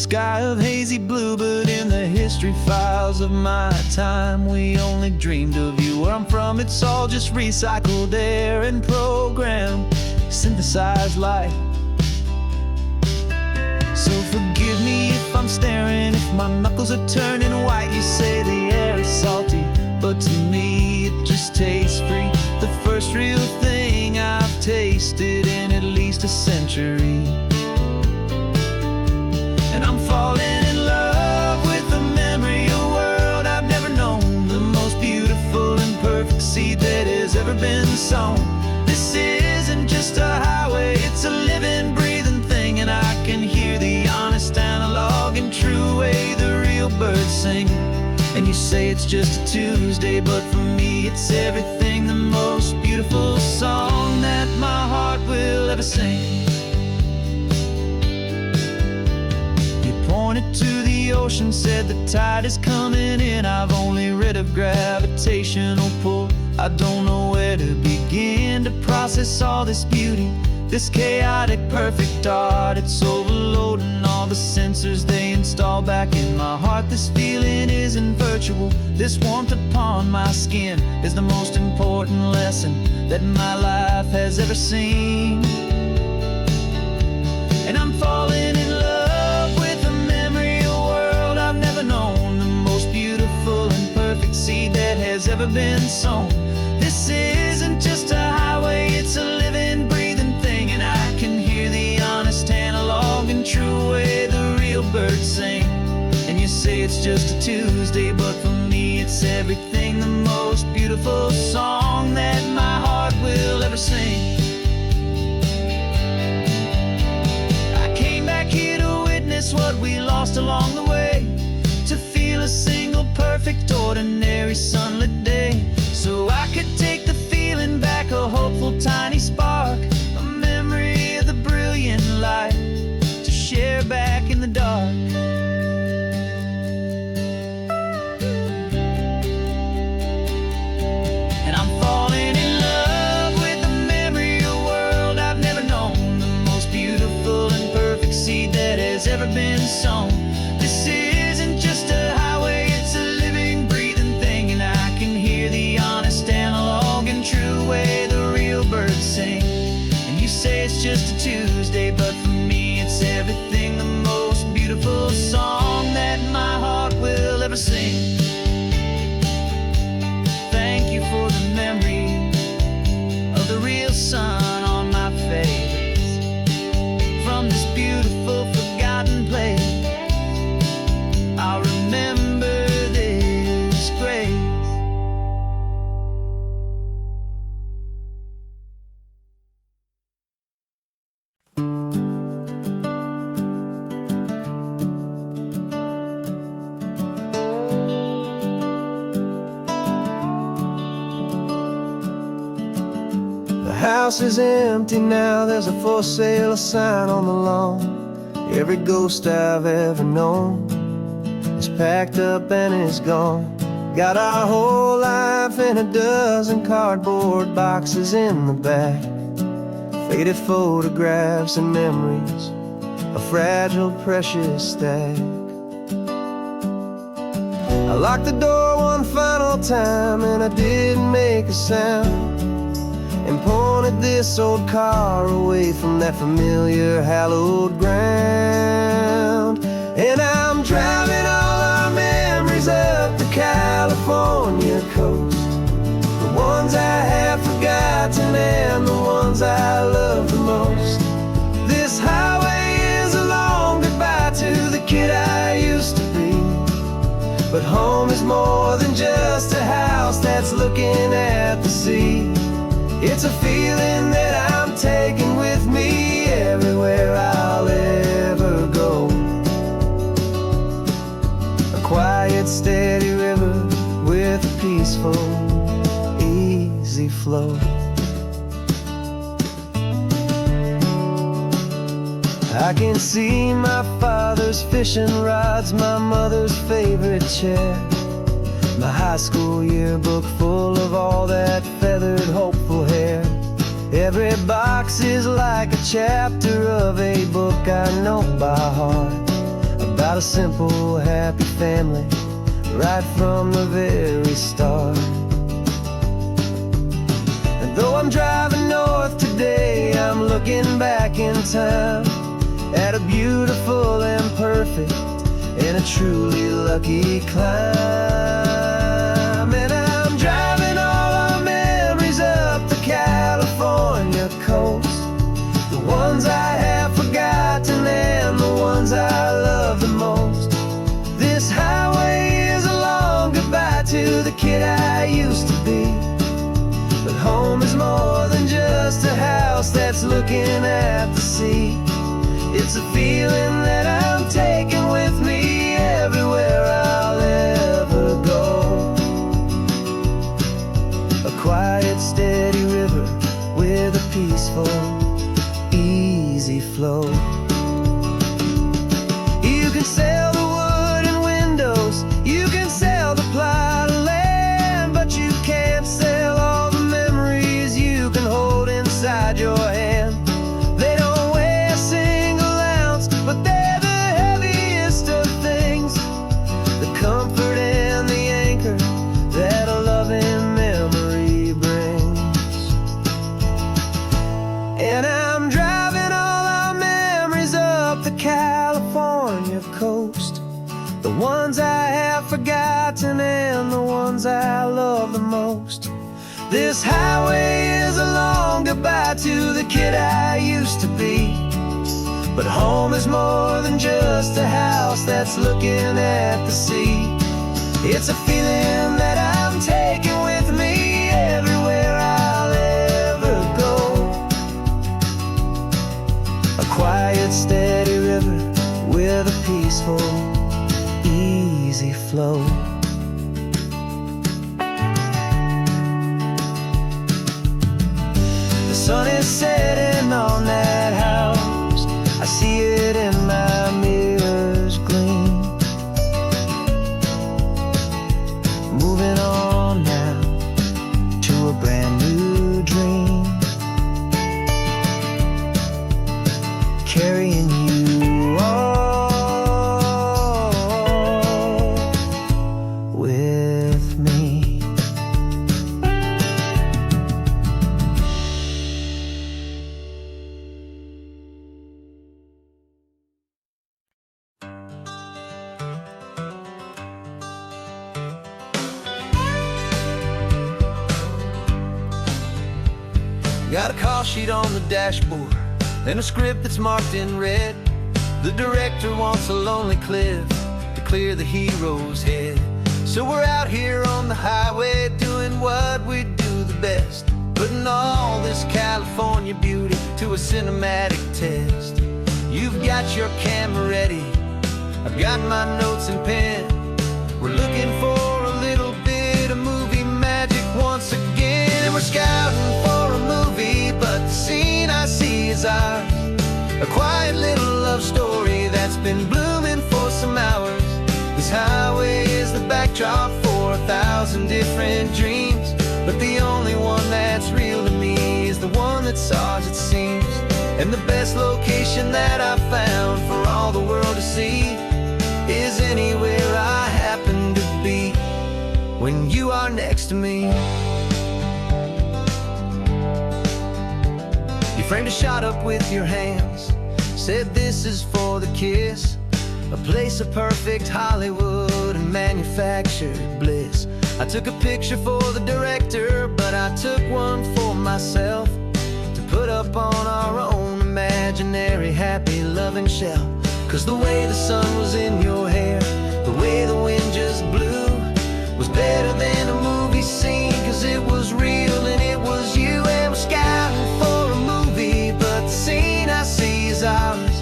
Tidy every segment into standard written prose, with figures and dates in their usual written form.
sky of hazy blue, but in the history files of my time, we only dreamed of you. Where I'm from, it's all just recycled air and programmed, synthesized light. So forgive me if I'm staring, if my knuckles are turning white. You say the air is salty, but to me it just tastes free. The first real thing I've tasted in at least a century. And I'm falling in love with the memory of a world I've never known, the most beautiful and perfect seed that has ever been sown. This isn't just a highway, it's a living, breathing thing, and I can hear the honest, analog, and true way the real birds sing. And you say it's just a Tuesday, but for me it's everything, the most beautiful song that my heart will ever sing. Pointed to the ocean, said the tide is coming in. I've only read of gravitational pull. I don't know where to begin to process all this beauty, this chaotic perfect art. It's overloading all the sensors they install back in my heart. This feeling isn't virtual, this warmth upon my skin is the most important lesson that my life has ever seen. And I'm falling in love with a memory of a world I've never known, the most beautiful and perfect seed that has ever been sown. This isn't just a highway, it's a living, breathing thing, and I can hear the honest, analog, and true way the real birds sing. And you say it's just a Tuesday, but for me it's everything, the most beautiful song that my heart will ever sing. What we lost along the way, to feel a single perfect ordinary sunlit day, so I could take the feeling back, a hopeful tiny spark, a memory of the brilliant light to share back in the dark. And I'm falling in love with the memory of a world I've never known, the most beautiful and perfect seed that has ever been sown. This isn't just a highway, it's a living, breathing thing, and I can hear the honest, analog, and true way the real birds sing. And you say it's just a Tuesday, but for me it's everything, the most beautiful song that my heart will ever sing. Thank you for the memory of the real sun on my face, from this beautiful forgotten place. I'll remember this grace. The house is empty now, there's a for sale sign on the lawn. Every ghost I've ever known is packed up and is gone. Got our whole life in a dozen cardboard boxes in the back, faded photographs and memories, a fragile, precious stack. I locked the door one final time and I didn't make a sound, and pointed this old car away from that familiar hallowed ground. And I'm driving all our memories up the California coast, the ones I have forgotten and the ones I love the most. This highway is a long goodbye to the kid I used to be, but home is more than just a house that's looking at the sea. It's a feeling that I'm taking with me everywhere I'll ever go. A quiet, steady river with a peaceful, easy flow. I can see my father's fishing rods, my mother's favorite chair, my high school yearbook full of all that feathered, hopeful hair. Every box is like a chapter of a book I know by heart, about about a simple, happy family right from the very start. And though I'm driving north today, I'm looking back in time at a beautiful and perfect and a truly lucky climb. And I'm driving all our memories up the California coast, the ones I have forgotten and the ones I love the most. This highway is a long goodbye to the kid I used to be, but home is more than just a house that's looking at the sea. It's a feeling that I'm taking with me everywhere I'll ever go. A quiet, steady river with a peaceful, easy flow. You can sail the wooden windows, you can sail the plot of land, but you can't sail all the memories you can hold inside your hand. They don't weigh a single ounce, but they're the heaviest of things, the comfort and the anchor that a loving memory brings. And I'm driving all our memories up the California coast, the ones I have forgotten and the ones I love the most. This highway is a long goodbye to the kid I used to be, but home is more than just a house that's looking at the sea. It's a feeling that I'm taking with me everywhere I'll ever go. A quiet, steady river with a peaceful, easy flow. The sun is setting on that house, I see it in my mirror's gleam. Moving on now to a brand new dream, carrying you all with me. Got a call sheet on the dashboard and a script that's marked in red. The director wants a lonely cliff to clear the hero's head. So we're out here on the highway doing what we do the best, putting all this California beauty to a cinematic test. You've got your camera ready, I've got my notes and pen. We're looking for a little bit of movie magic once again. And we're scouting for a movie, but the scene I see is ours. A quiet little love story that's been blooming for some hours. This highway is the backdrop for 1,000 different dreams, but the only one that's real to me is the one that's ours, it seems. And the best location that I've found for all the world to see is anywhere I happen to be when you are next to me. You framed a shot up with your hands, said this is for the kiss, a place of perfect Hollywood and manufactured bliss. I took a picture for the director, but I took one for myself to put up on our own imaginary happy loving shelf. Cause the way the sun was in your hair, the way the wind just blew, was better than a movie scene, cause it was real and it was you. And we're scouting for a movie, but the scene I see is ours.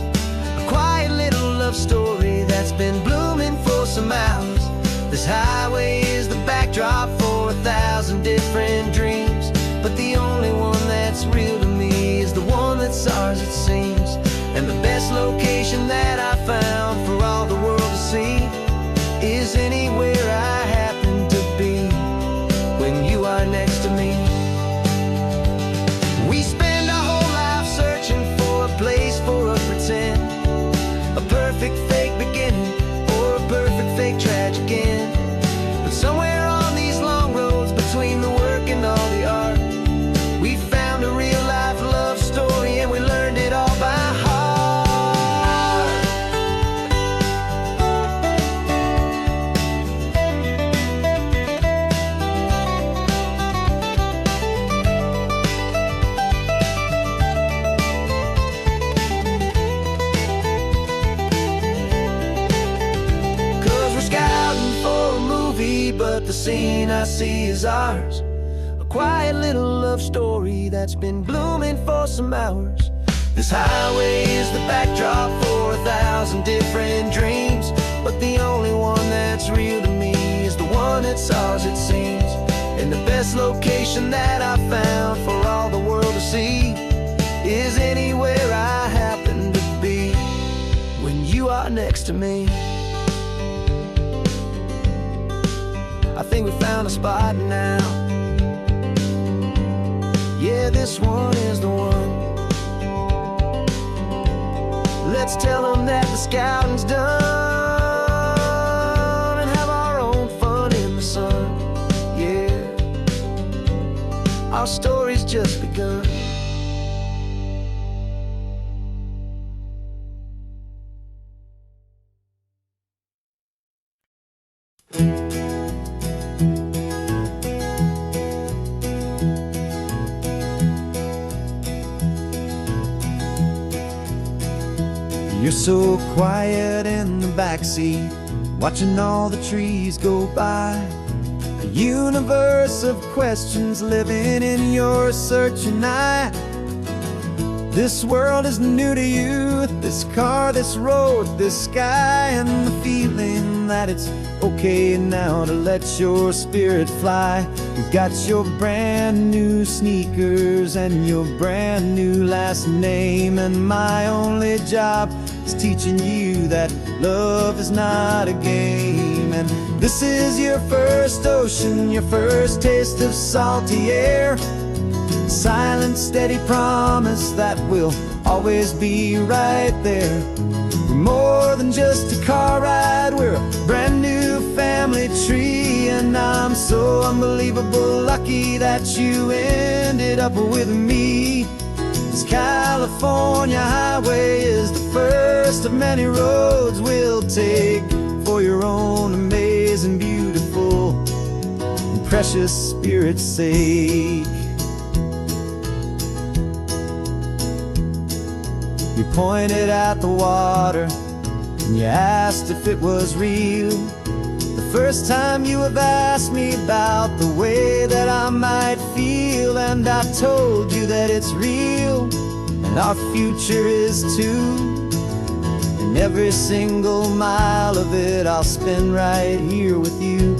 A quiet little love story that's been blooming for some hours. This highway is the backdrop for 1,000 different dreams, but the only one that's real to me is the one that's ours, it seems. And the best location that I found for all the world to see is anywhere I happen to be when you are next to me. We spend our whole life searching for a place for a pretend, a perfect fake beginning, scene I see is ours, a quiet little love story that's been blooming for some hours. This highway is the backdrop for 1,000 different dreams, but the only one that's real to me is the one that's ours, it seems. And the best location that I found for all the world to see is anywhere I happen to be when you are next to me. I think we found a spot now. Yeah, this one is the one. Let's tell them that the scouting's done and have our own fun in the sun. Yeah, our story's just begun. You're so quiet in the backseat, watching all the trees go by. A universe of questions living in your searching eye. This world is new to you, this car, this road, this sky, and the feeling that it's okay now to let your spirit fly. You've got your brand new sneakers and your brand new last name, and my only job is teaching you that love is not a game. And this is your first ocean, your first taste of salty air. Silent, steady promise that we'll always be right there. We're more than just a car ride, we're a brand new family tree. And I'm so unbelievable lucky that you ended up with me. This California highway is the first of many roads we'll take for your own amazing, beautiful, and precious spirit's sake. You pointed at the water and you asked if it was real. The first time you have asked me about the way that I might feel, and I told you that it's real and our future is too. And every single mile of it I'll spend right here with you.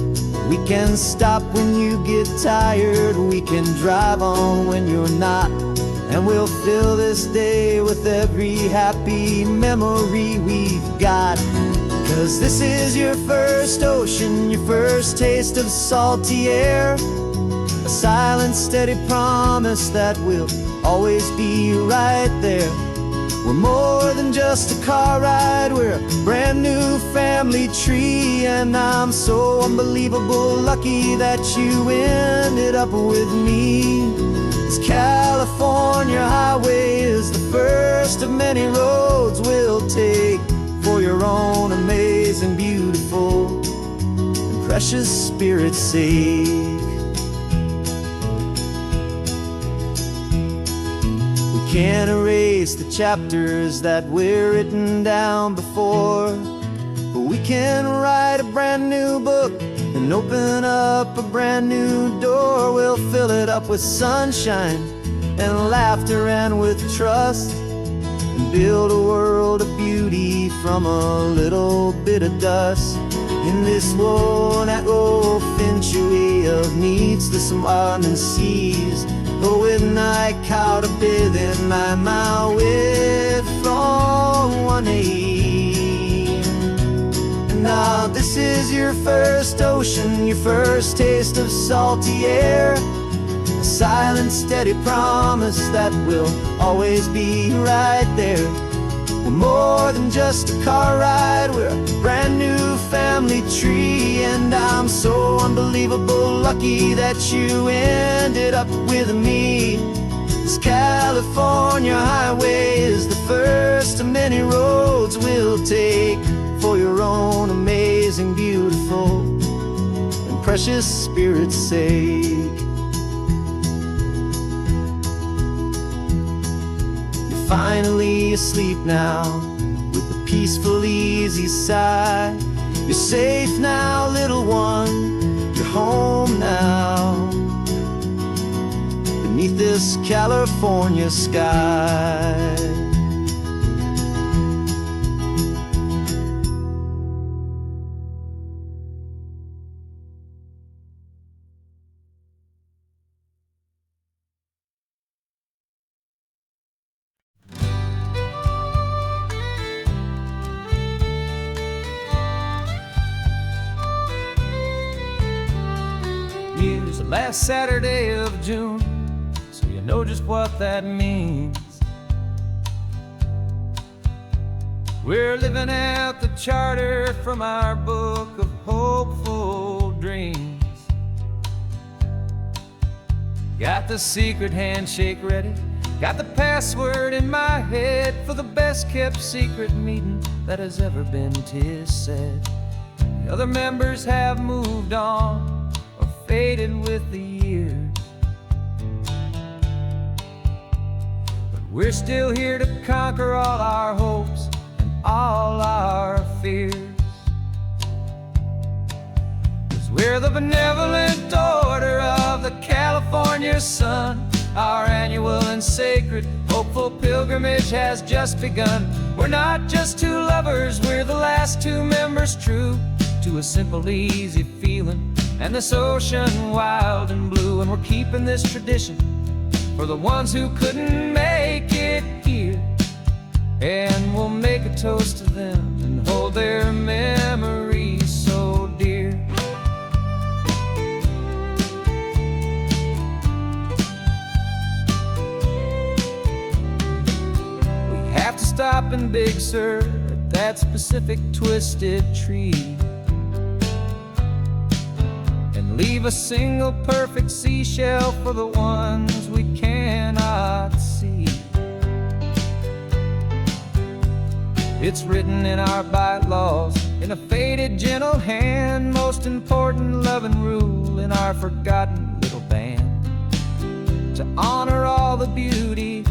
We can stop when you get tired, we can drive on when you're not, and we'll fill this day with every happy memory we've got. 'Cause this is your first ocean, your first taste of salty air. A silent, steady promise that we'll always be right there. We're more than just a car ride, we're a brand new family tree. And I'm so unbelievable lucky that you ended up with me. This California highway is the first of many roads we'll take for your own amazing, beautiful, and precious spirit's sake. We can't erase the chapters that we're written down before, but we can write a brand new book and open up a brand new door. We'll fill it up with sunshine and laughter and with trust, and build a world of beauty from a little bit of dust. In this world finchuy of needs to some and seas, go with night cow to bathe in my with from one aim. Now this is your first ocean, your first taste of salty air. A silent, steady promise that we'll always be right there. We're more than just a car ride, we're a brand new family tree. And I'm so unbelievable lucky that you ended up with me. This California highway is the first of many roads we'll take for your own amazing, beautiful, and precious spirit's sake. You're finally asleep now with a peaceful, easy sigh. You're safe now, little one. Your home now, beneath this California sky. Use the last Saturday of June, so you know just what that means. We're living out the charter from our book of hopeful dreams. Got the secret handshake ready, got the password in my head for the best kept secret meeting that has ever been, 'tis said. The other members have moved on, faded with the years, but we're still here to conquer all our hopes and all our fears. 'Cause we're the benevolent order of the California sun. Our annual and sacred hopeful pilgrimage has just begun. We're not just two lovers, we're the last two members true to a simple, easy feeling and this ocean wild and blue. And we're keeping this tradition for the ones who couldn't make it here, and we'll make a toast to them and hold their memories so dear. We have to stop in Big Sur at that specific twisted tree, leave a single perfect seashell for the ones we cannot see. It's written in our bylaws, in a faded gentle hand, most important loving rule in our forgotten little band, to honor all the beauty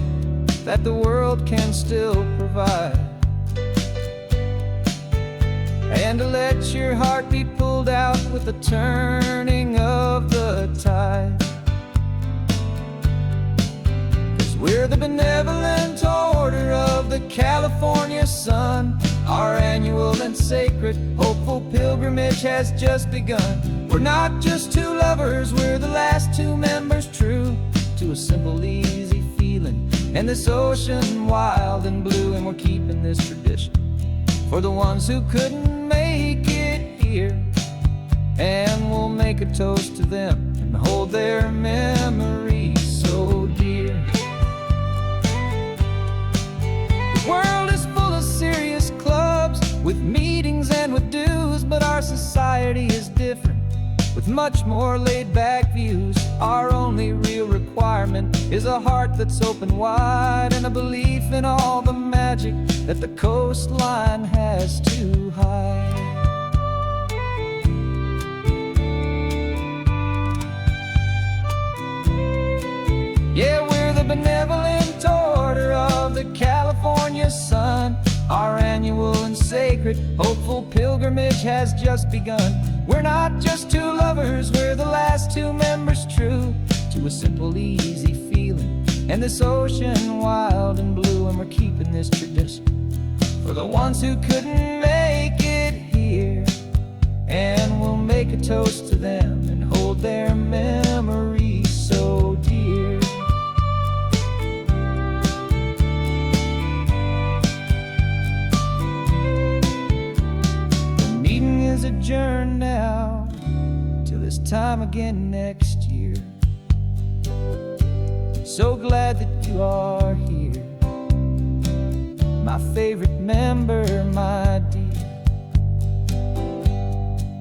that the world can still provide, and to let your heart be pulled out with the turning of the tide. 'Cause we're the benevolent order of the California sun. Our annual and sacred hopeful pilgrimage has just begun. We're not just two lovers, we're the last two members true to a simple, easy feeling and this ocean wild and blue. And we're keeping this tradition for the ones who couldn't make it here, and we'll make a toast to them and hold their memories so dear. The world is full of serious clubs with meetings and with dues, but our society is different with much more laid-back views. Our only real requirement is a heart that's open wide and a belief in all the magic that the coastline has to hide. Yeah, we're the benevolent order of the California sun. Our annual and sacred hopeful pilgrimage has just begun. We're not just two lovers, we're the last two members true to a simple, easy feeling and this ocean wild and blue. And we're keeping this tradition for the ones who couldn't make it here, and we'll make a toast to them and hold their memories so dear. The meeting is adjourned now till this time again next year. So glad that you are here, my favorite member, my dear.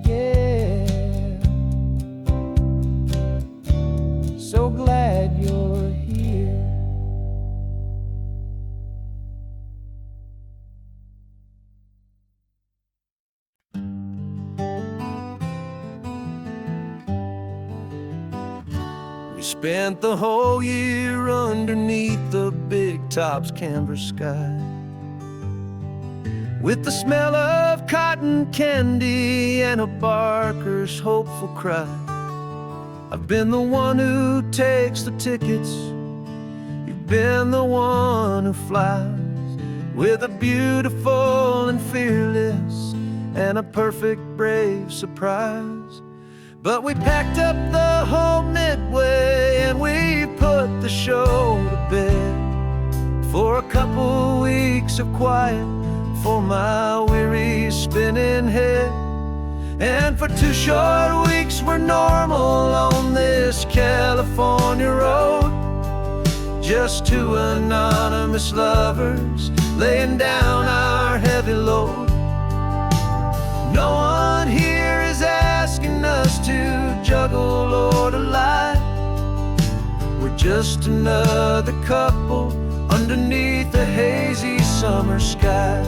Yeah, so glad you're here. We spent the whole year underneath the big top's canvas sky, with the smell of cotton candy and a barker's hopeful cry. I've been the one who takes the tickets. You've been the one who flies with a beautiful and fearless and a perfect brave surprise. But we packed up the whole Midway and we put the show to bed for a couple weeks of quiet for my weary spinning head. And for 2 short weeks we're normal on this California road, just 2 anonymous lovers laying down our heavy load. No one here is asking us to juggle or to lie. We're just another couple underneath a hazy summer sky.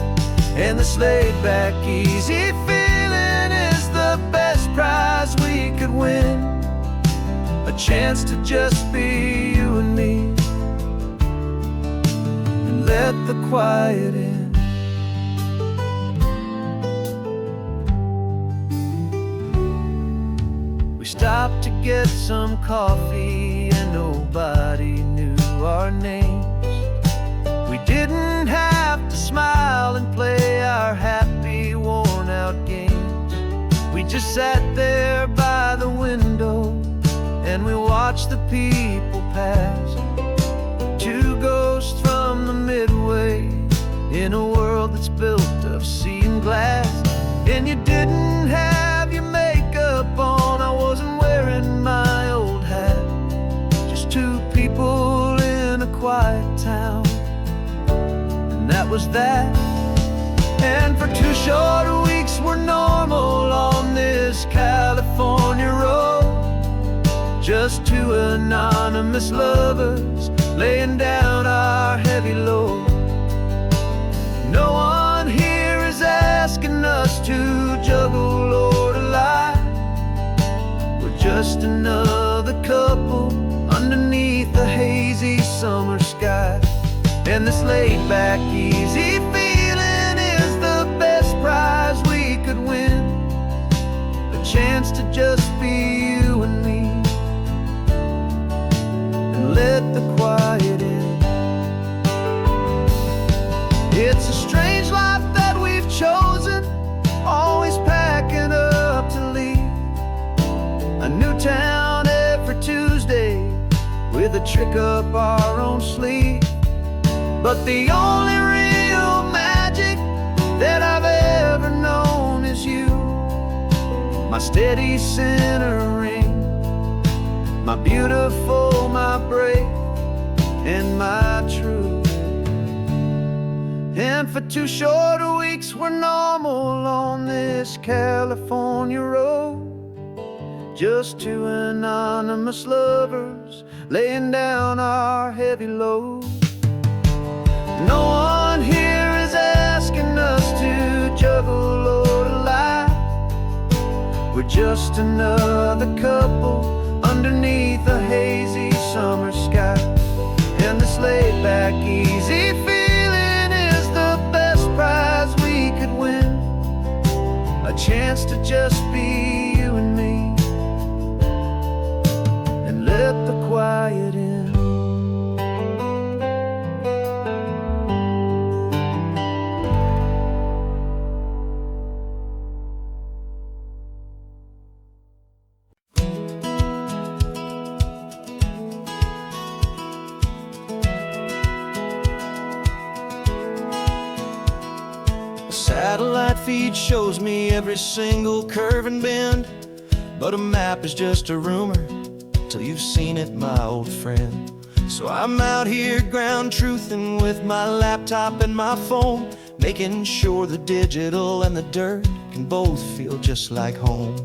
And this laid-back, easy feeling is the best prize we could win. A chance to just be you and me, and let the quiet in. We stopped to get some coffee and nobody knew our names. We didn't have to smile and play our happy, worn-out games. We just sat there by the window and we watched the people pass. 2 ghosts from the Midway in a world that's built of sea and glass. And you didn't have your makeup on, I wasn't wearing my old hat. Just 2 people in a quiet town, and that was that. And for 2 short weeks we're normal on this California road, just 2 anonymous lovers laying down our heavy load. No one here is asking us to juggle or to lie. We're just another couple underneath the hazy summer sky. And this laid-back, easy feeling is the best prize we could win. A chance to just be you and me, and let the quiet in. It's a strange life that we've chosen, always packing up to leave. A new town every Tuesday with a trick up our own sleeve. But the only real magic that I've ever known is you, my steady centering, my beautiful, my brave, and my true. And for 2 short weeks we're normal on this California road, just 2 anonymous lovers laying down our heavy load. No one here is asking us to juggle or to lie. We're just another couple underneath a hazy summer sky. And this laid-back, easy feeling is the best prize we could win. A chance to just be you and me, and let the quiet in. Satellite feed shows me every single curve and bend, but a map is just a rumor till you've seen it, my old friend. So I'm out here ground truthing with my laptop and my phone, making sure the digital and the dirt can both feel just like home.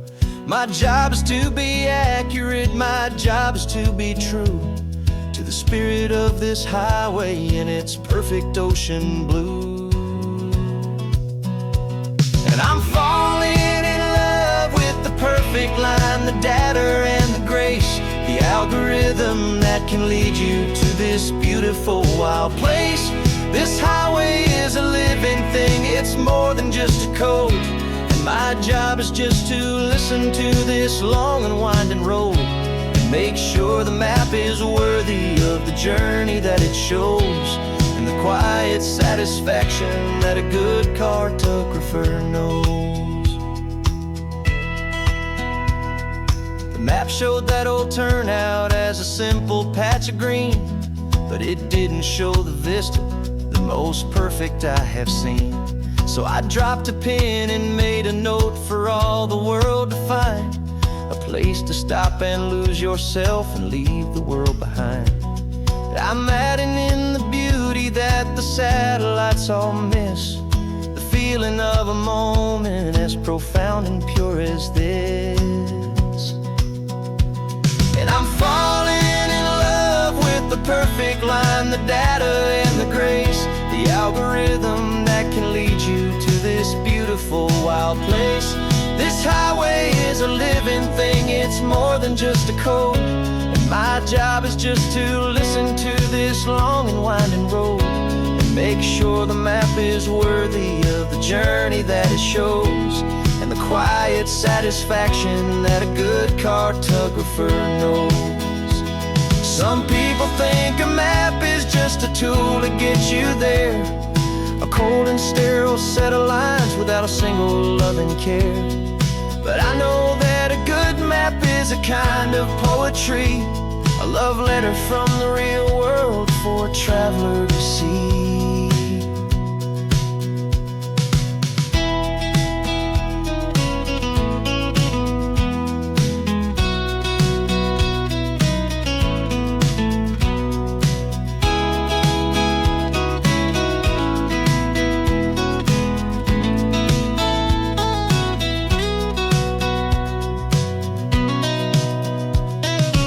My job is to be accurate, my job is to be true to the spirit of this highway in its perfect ocean blue. And I'm falling in love with the perfect line, the data and the grace, the algorithm that can lead you to this beautiful wild place. This highway is a living thing, it's more than just a code. And my job is just to listen to this long and winding road, Make sure the map is worthy of the journey that it shows, and the quiet satisfaction that a good cartographer knows. The map showed that old turnout as a simple patch of green, but it didn't show the vista, the most perfect I have seen. So I dropped a pin and made a note for all the world to find, a place to stop and lose yourself and leave the world behind. I'm adding in the beauty that the satellites all miss, the feeling of a moment as profound and pure as this. And I'm falling in love with the perfect line, the data and the grace, the algorithm that can lead you to this beautiful wild place. This highway is a living thing, it's more than just a code, and my job is just to listen to this long and winding road, and make sure the map is worthy of the journey that it shows, and the quiet satisfaction that a good cartographer knows. Some people think a map is just a tool to get you there, a cold and sterile set of lines without a single loving care. But I know that a good map is a kind of poetry, a love letter from the real world for a traveler to see.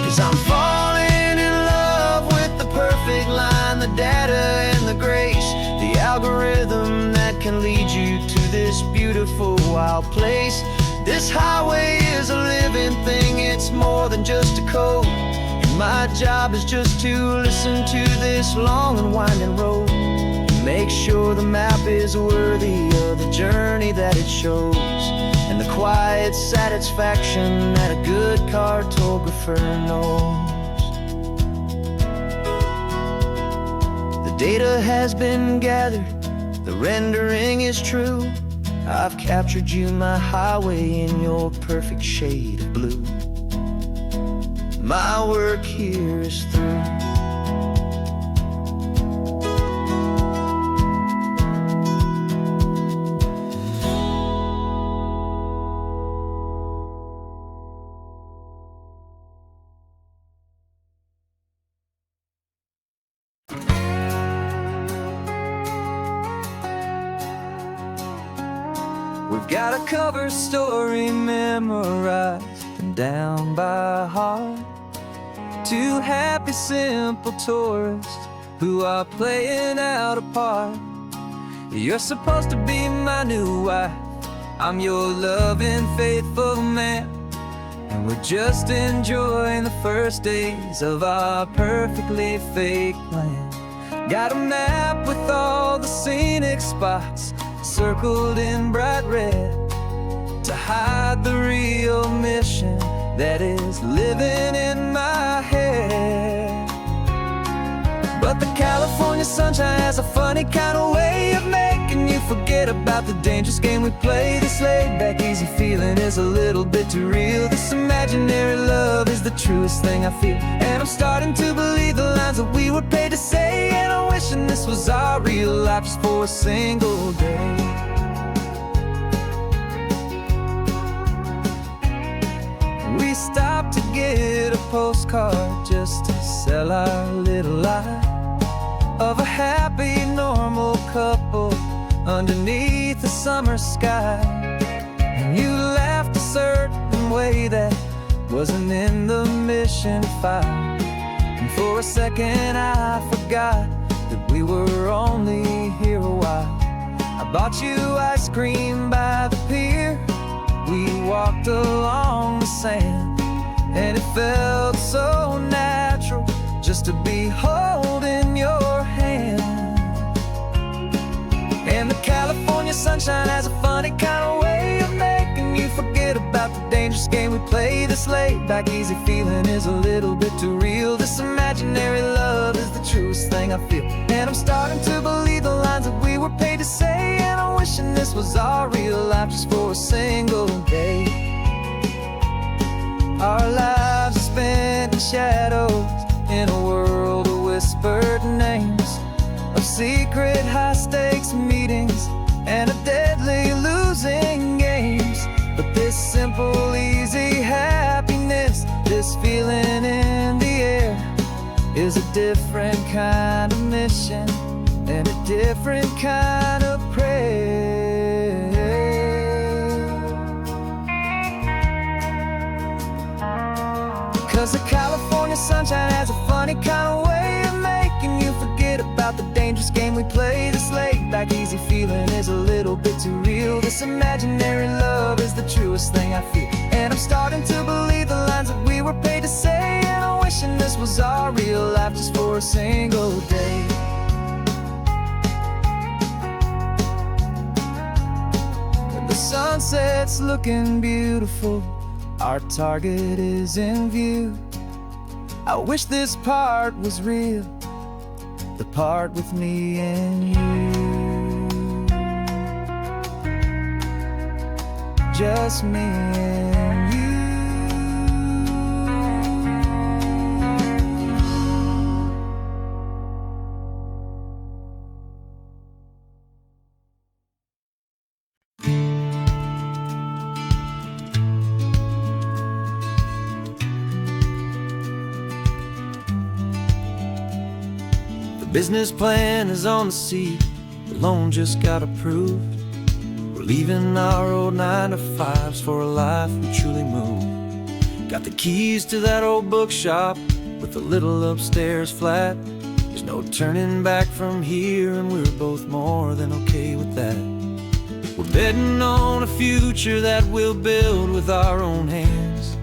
'Cause I'm falling in love with the perfect line, the data and the grace, the algorithm that can lead you to this beautiful wild place. This highway is a living thing, it's more than just a code, and my job is just to listen to this long and winding road, and make sure the map is worthy of the journey that it shows, and the quiet satisfaction that a good cartographer knows. The data has been gathered, the rendering is true. I've captured you, my highway, in your perfect shade of blue. My work here is through. We've got a cover story memorized and down by heart. Two happy, simple tourists who are playing out a part. You're supposed to be my new wife, I'm your loving, faithful man, and we're just enjoying the first days of our perfectly fake plan. Got a map with all the scenic spots circled in bright red to hide the real mission that is living in my head. But the California sunshine has a funny kind of way of making you forget about the dangerous game we play. This laid-back, easy feeling is a little bit too real. This imaginary love is the truest thing I feel, and I'm starting to believe the lines that we were paid to say. And I'm wishing this was our real life just for a single day. We stopped to get a postcard just to sell our little lie of a happy, normal couple underneath the summer sky. And you laughed a certain way that wasn't in the mission file, and for a second I forgot that we were only here a while. I bought you ice cream by the pier, we walked along the sand, and it felt so natural just to be holding your hand. And the California sunshine has a funny kind of way of making you forget about the dangerous dangerous game we play this late. Back easy feeling is a little bit too real. This imaginary love is the truest thing I feel. And I'm starting to believe the lines that we were paid to say. And I'm wishing this was our real life just for a single day. Our lives are spent in shadows, in a world of whispered names, of secret high-stakes meetings and of deadly losing games. But this simple, easy happiness, this feeling in the air, is a different kind of mission and a different kind of prayer. 'Cause the California sunshine has a funny kind of way of making you forget about the dangerous game we play this late. Back easy feeling is a little bit too real. This imaginary love is the truest thing I feel. And I'm starting to believe the lines that we were paid to say. And I'm wishing this was our real life just for a single day. When the sunset's looking beautiful, our target is in view. I wish this part was real, the part with me and you. Just me and you. The business plan is on the seat, the loan just got approved. We're leaving our old 9-to-5s for a life we truly move. Got the keys to that old bookshop with the little upstairs flat. There's no turning back from here, and we're both more than okay with that. We're betting on a future that we'll build with our own hands,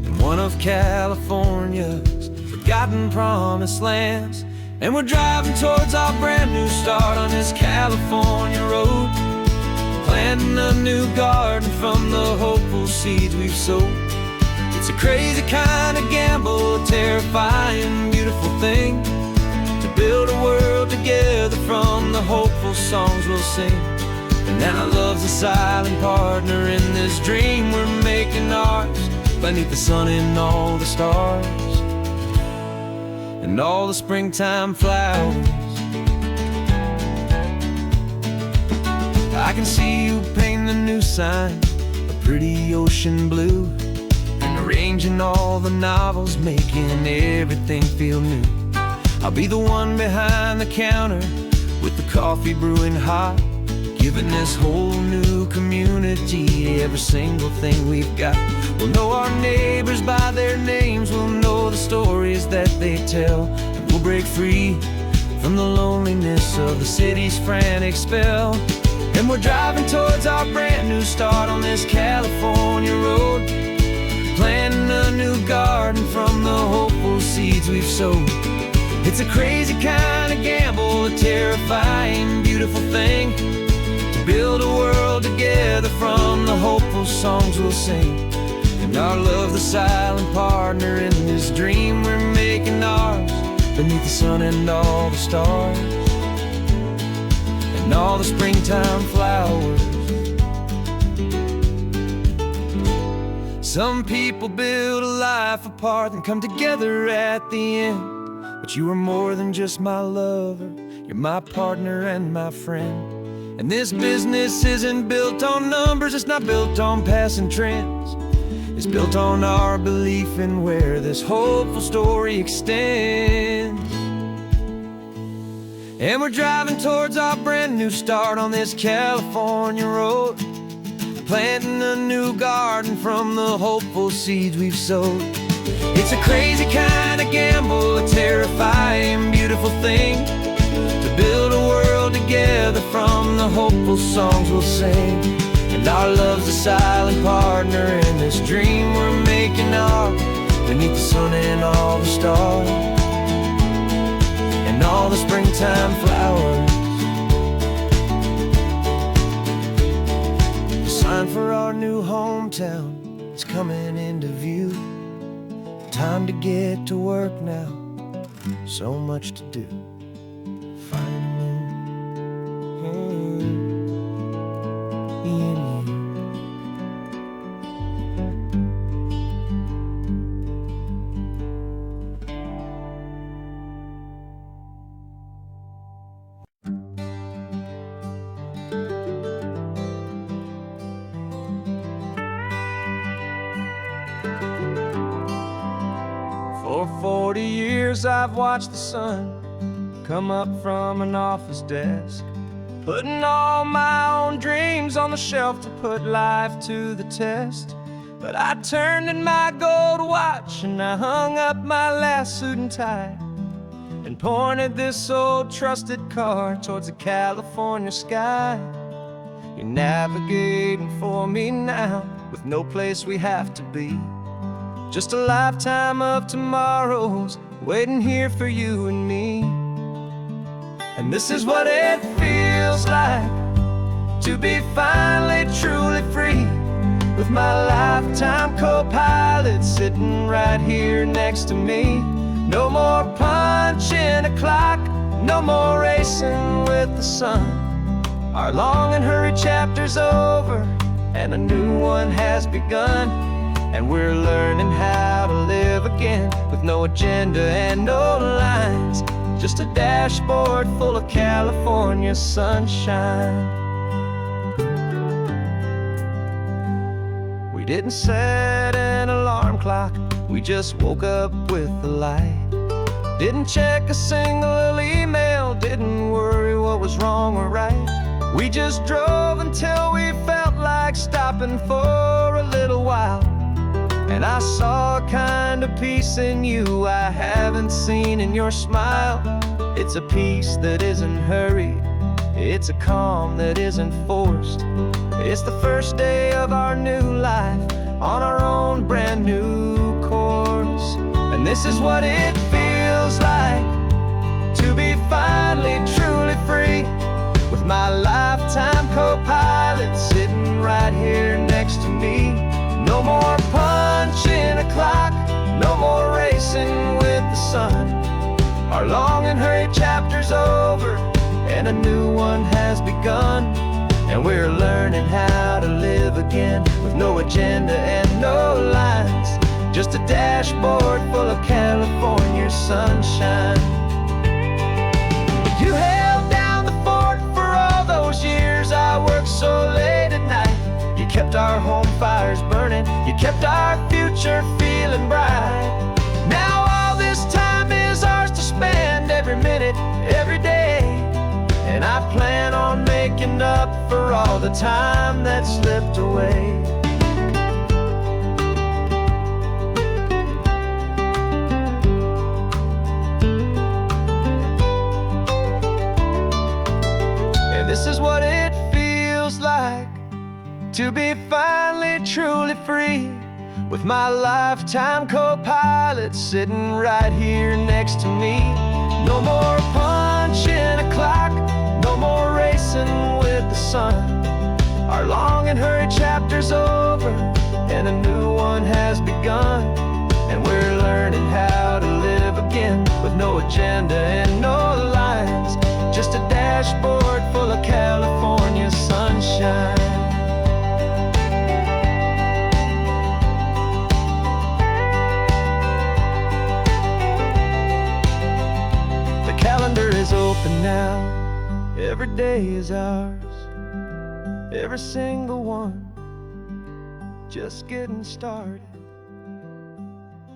in one of California's forgotten promised lands. And we're driving towards our brand new start on this California road, planting a new garden from the hopeful seeds we've sowed. It's a crazy kind of gamble, a terrifying, beautiful thing, to build a world together from the hopeful songs we'll sing. And now love's a silent partner in this dream we're making ours, beneath the sun and all the stars and all the springtime flowers. I can see you painting the new sign a pretty ocean blue, and arranging all the novels, making everything feel new. I'll be the one behind the counter with the coffee brewing hot, giving this whole new community every single thing we've got. We'll know our neighbors by their names, we'll know the stories that they tell, and we'll break free from the loneliness of the city's frantic spell. And we're driving towards our brand new start on this California road, planting a new garden from the hopeful seeds we've sowed. It's a crazy kind of gamble, a terrifying, beautiful thing, to build a world together from the hopeful songs we'll sing. And our love's the silent partner in this dream we're making ours, beneath the sun and all the stars and all the springtime flowers. Some people build a life apart and come together at the end, but you are more than just my lover, you're my partner and my friend. And this business isn't built on numbers, it's not built on passing trends. It's built on our belief in where this hopeful story extends. And we're driving towards our brand new start on this California road, planting a new garden from the hopeful seeds we've sowed. It's a crazy kind of gamble, a terrifying, beautiful thing, to build a world together from the hopeful songs we'll sing. And our love's a silent partner in this dream we're making ours, beneath the sun and all the stars and all the springtime flowers. The sign for our new hometown is coming into view. Time to get to work now, so much to do. Finding in you. For 40 years I've watched the sun come up from an office desk, putting all my own dreams on the shelf to put life to the test. But I turned in my gold watch and I hung up my last suit and tie and pointed this old trusted car towards the California sky. You're navigating for me now with no place we have to be. Just a lifetime of tomorrows waiting here for you and me. And this is what it feels like to be finally truly free, with my lifetime co-pilot sitting right here next to me. No more punching a clock, no more racing with the sun. Our long and hurried chapter's over and a new one has begun. And we're learning how to live again with no agenda and no lines, just a dashboard full of California sunshine. We didn't set an alarm clock, we just woke up with the light. Didn't check a single email, didn't worry what was wrong or right. We just drove until we felt like stopping for a little while. And I saw a kind of peace in you I haven't seen in your smile. It's a peace that isn't hurried, it's a calm that isn't forced. It's the first day of our new life on our own brand new course. And this is what it feels like to be finally truly free, with my lifetime co-pilot sitting right here next to me. No more punching a clock, no more racing with the sun. Our long and hurried chapter's over and a new one has begun. And we're learning how to live again with no agenda and no lines, just a dashboard full of California sunshine. You held down the fort for all those years I worked so late at night. You kept our home fires burning, you kept our future feeling bright. Now all this time is ours to spend, every minute, every day. And I plan on making up for all the time that slipped away. And this is what it feels like to be finally truly free, with my lifetime co-pilot sitting right here next to me. No more punching a clock, no more racing with the sun. Our long and hurried chapter's over and a new one has begun. And we're learning how to live again with no agenda and no lines, just a dashboard full of California sunshine. Calendar is open now, every day is ours, every single one, just getting started,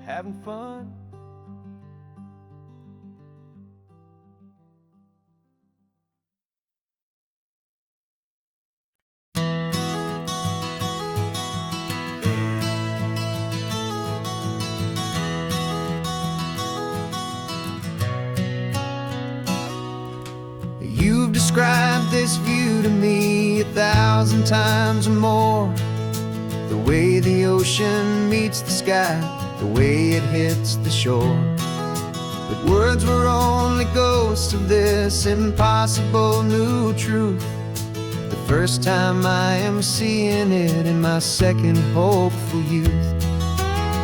having fun. You've described this view to me 1,000 times or more. The way the ocean meets the sky, the way it hits the shore. But words were only ghosts of this impossible new truth. The first time I am seeing it in my second hopeful youth.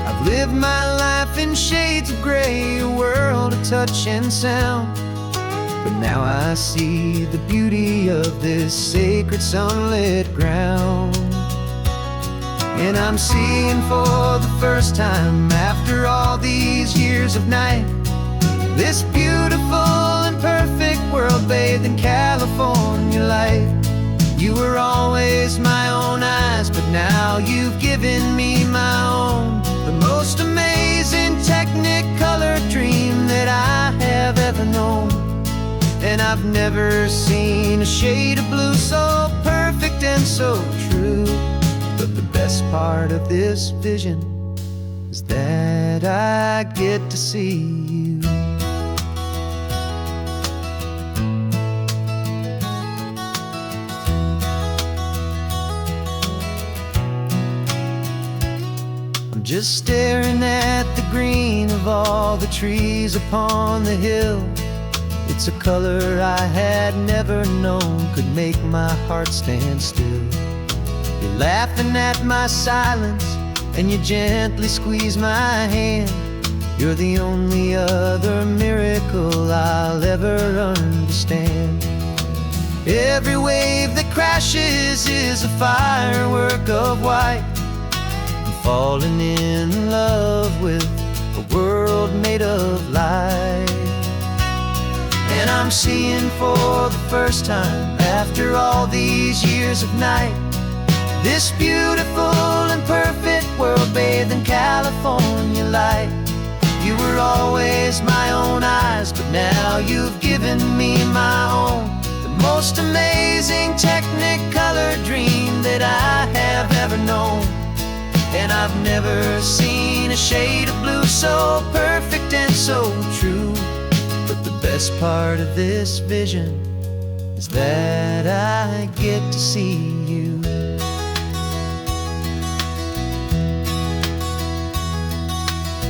I've lived my life in shades of gray, a world of touch and sound. But now I see the beauty of this sacred sunlit ground. And I'm seeing for the first time, after all these years of night, this beautiful and perfect world bathed in California light. You were always my own eyes, but now you've given me my own. The most amazing technicolor dream that I have ever known. And I've never seen a shade of blue so perfect and so true. But the best part of this vision is that I get to see you. Just staring at the green of all the trees upon the hill. It's a color I had never known could make my heart stand still. You're laughing at my silence, and you gently squeeze my hand. You're the only other miracle I'll ever understand. Every wave that crashes is a firework of white, falling in love with a world made of light. And I'm seeing for the first time, after all these years of night, this beautiful and perfect world bathed in California light. You were always my own eyes, but now you've given me my own. The most amazing technicolor dream that I have ever known. And I've never seen a shade of blue so perfect and so true. But the best part of this vision is that I get to see you.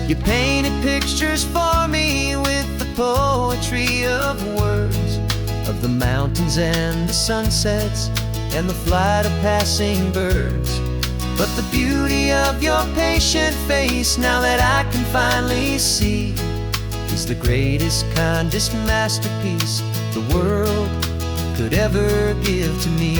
You painted pictures for me with the poetry of words, of the mountains and the sunsets and the flight of passing birds. But the beauty of your patient face, now that I can finally see, is the greatest, kindest masterpiece the world could ever give to me.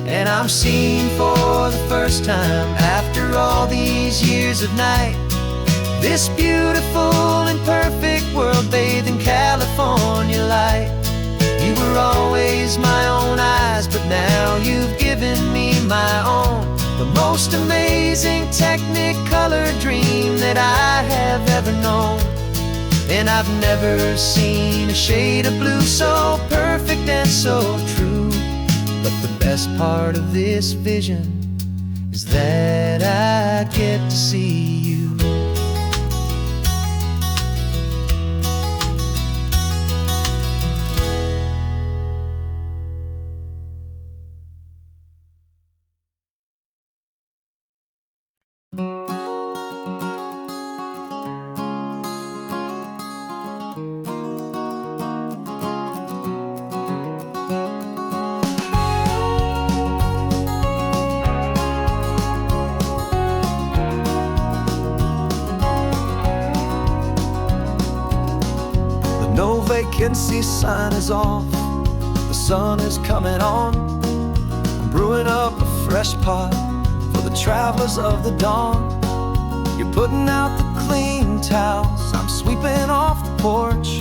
And I'm seeing for the first time, after all these years of night, this beautiful and perfect world bathed in California light. You were always my own eyes, but now you've given me my own. The most amazing technicolor dream that I have ever known. And I've never seen a shade of blue so perfect and so true. But the best part of this vision is that I get to see you. No vacancy sign is off, the sun is coming on. I'm brewing up a fresh pot for the travelers of the dawn. You're putting out the clean towels, I'm sweeping off the porch.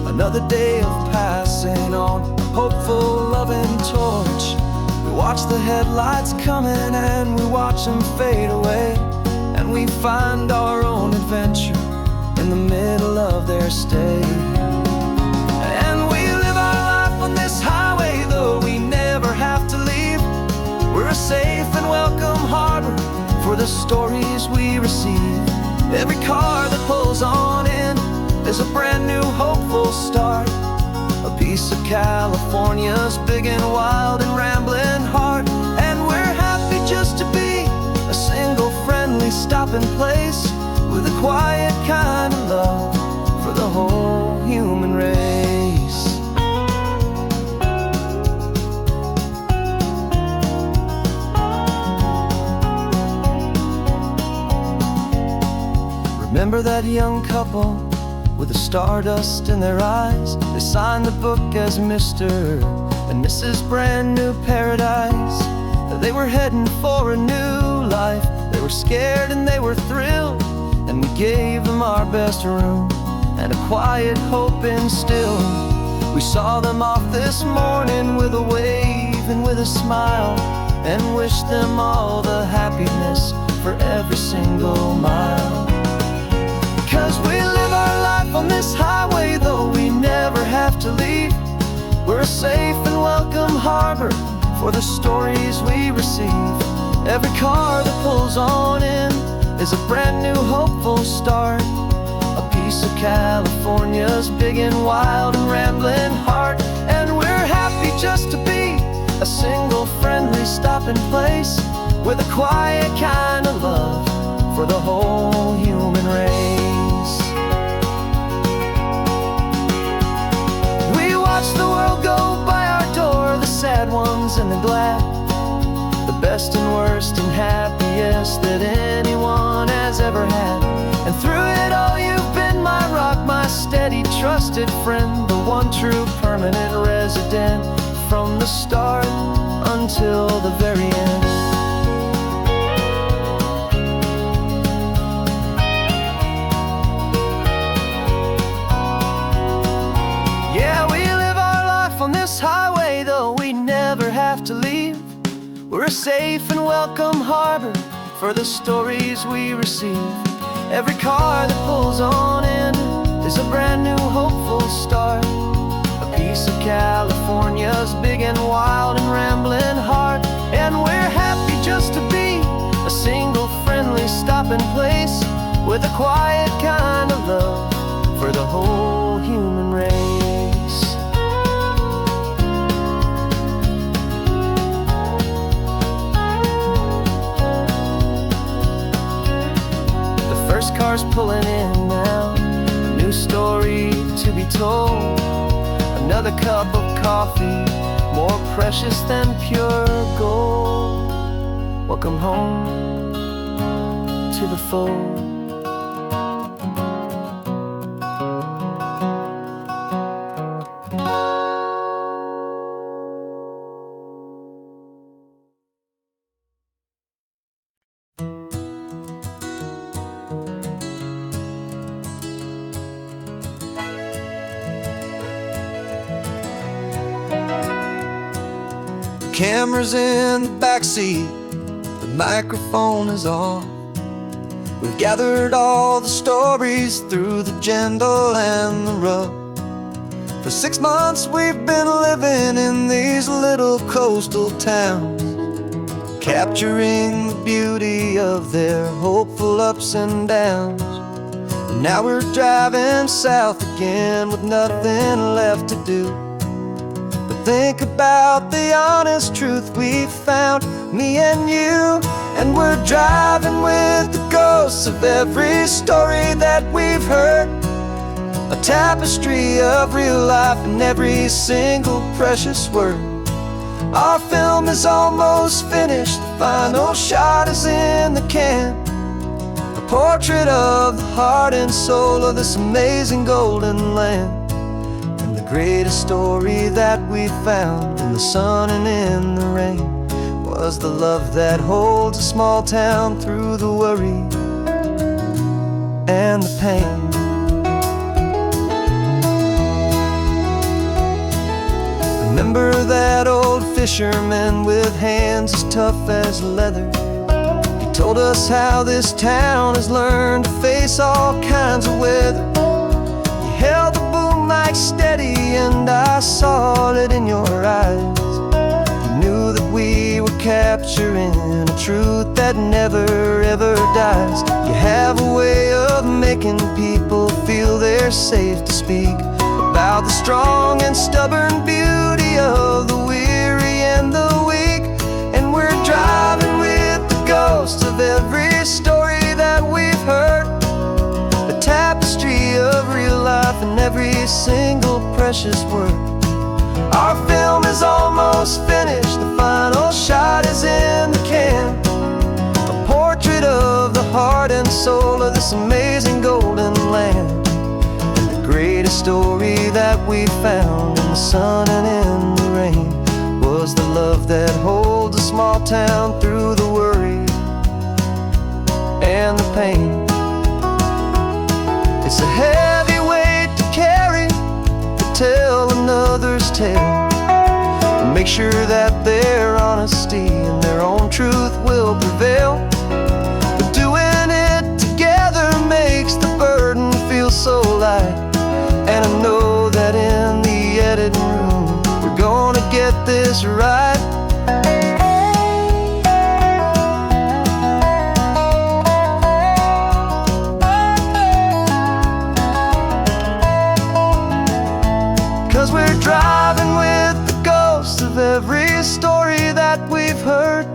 Another day of passing on a hopeful, loving torch. We watch the headlights coming and we watch them fade away, and we find our own adventure in the middle of their stay. And we live our life on this highway, though we never have to leave. We're a safe and welcome harbor for the stories we receive. Every car that pulls on in is a brand new hopeful start, a piece of California's big and wild and rambling heart. And we're happy just to be a single friendly stop stopping place, with a quiet kind of love for the whole human race. Remember that young couple with the stardust in their eyes? They signed the book as Mr. and Mrs. Brand New Paradise. They were heading for a new life. They were scared and they were thrilled, and we gave them our best room and a quiet hope instilled. We saw them off this morning with a wave and with a smile, and wished them all the happiness for every single mile. 'Cause we live our life on this highway, though we never have to leave. We're a safe and welcome harbor for the stories we receive. Every car that pulls on in is a brand new hopeful start, a piece of California's big and wild and rambling heart. And we're happy just to be a single friendly stopping place, with a quiet kind of love for the whole human race. We watch the world go by our door, the sad ones and the glad, the best and worst and happiest that anyone has ever had. And through it all you've been my rock, my steady trusted friend, the one true permanent resident, from the start until the very end. Yeah, we live our life on this highway, though we never have to leave. We're a safe and welcome harbor for the stories we receive. Every car that pulls on in is a brand new hopeful start, a piece of California's big and wild and rambling heart. And we're happy just to be a single friendly stopping place, with a quiet kind of love for the whole human race. The first car's pulling in now, a new story to be told. Another cup of coffee, more precious than pure gold. Welcome home to the fold. Camera's in the backseat, the microphone is on. We've gathered all the stories through the gentle and the rough. For 6 months we've been living in these little coastal towns, capturing the beauty of their hopeful ups and downs. And now we're driving south again with nothing left to do. Think about the honest truth we found, me and you. And we're driving with the ghosts of every story that we've heard, a tapestry of real life in every single precious word. Our film is almost finished, the final shot is in the can, a portrait of the heart and soul of this amazing golden land. Greatest story that we found in the sun and in the rain was the love that holds a small town through the worry and the pain. Remember that old fisherman with hands as tough as leather? He told us how this town has learned to face all kinds of weather. He held the boom mic steady and I saw it in your eyes. You knew that we were capturing a truth that never ever dies. You have a way of making people feel they're safe to speak about the strong and stubborn beauty of the weary and the weak. And we're driving with the ghosts of every story that precious work. Our film is almost finished, the final shot is in the can. A portrait of the heart and soul of this amazing golden land. And the greatest story that we found in the sun and in the rain was the love that holds a small town through the worry and the pain. It's a heavy weight to carry, to tell another's tale, and make sure that their honesty and their own truth will prevail. But doing it together makes the burden feel so light. And I know that in the editing room we're gonna get this right. 'Cause we're driving with the ghosts of every story that we've heard,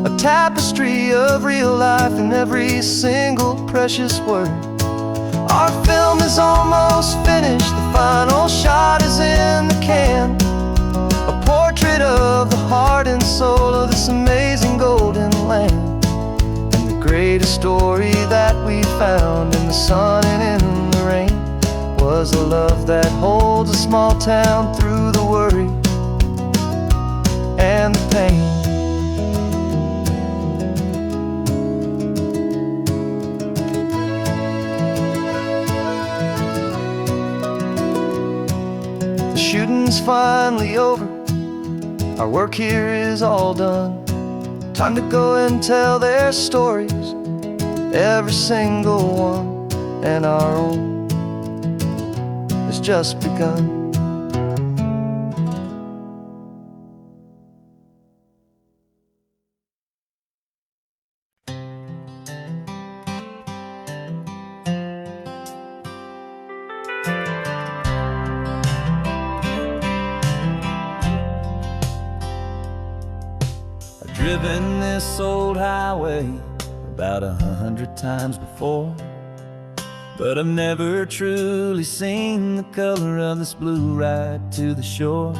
a tapestry of real life in every single precious word. Our film is almost finished, the final shot is in the can. A portrait of the heart and soul of this amazing golden land. And the greatest story that we found in the sun and in the rain was a love that holds a small town through the worry and the pain. The shooting's finally over, our work here is all done. Time to go and tell their stories, every single one, and our own has just begun. I've driven this old highway about 100 times before, but I've never truly seen the color of this blue right to the shore.